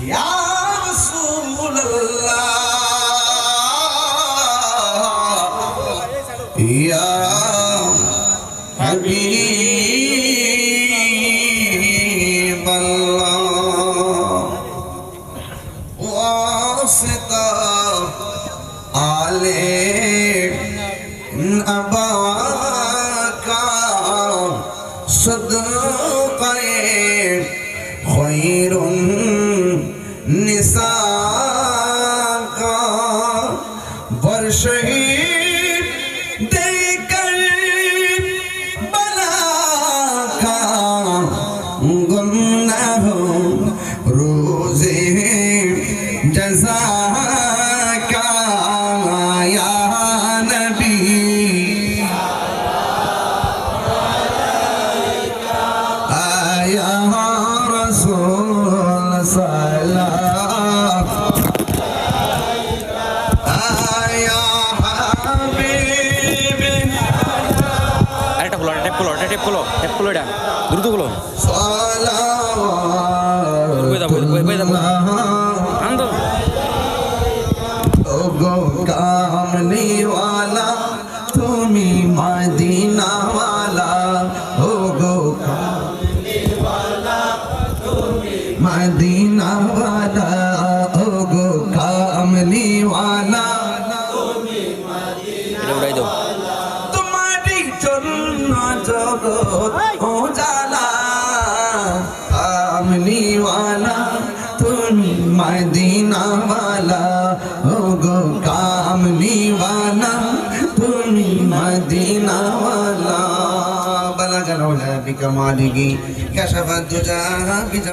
ইয়া রাসূলুল্লাহ ইয়া হাবিবাল্লাহ ওয়াসিতা আলে আবাকা সদকায়ে খৈরুন নিসাকা বর্ষহিদ দেকর বলাকা গুনাহ রোজে জযাকা ইয়া নবী টেপ খোলো এটা দ্রুত খোলো কামলিওয়ালা তুমি মদিনাওয়ালা ও গো মদিনাওয়ালা ও গো কামলিওয়ালা উড়াই দাও তোমারই জন্য জগৎ উজালা কামলিওয়ালা তুমি মদিনাওয়ালা ও গো কামলিওয়ালা তুমি মদিনাওয়ালা বলগল উলা বিকমালিহি কাশফাত দুজা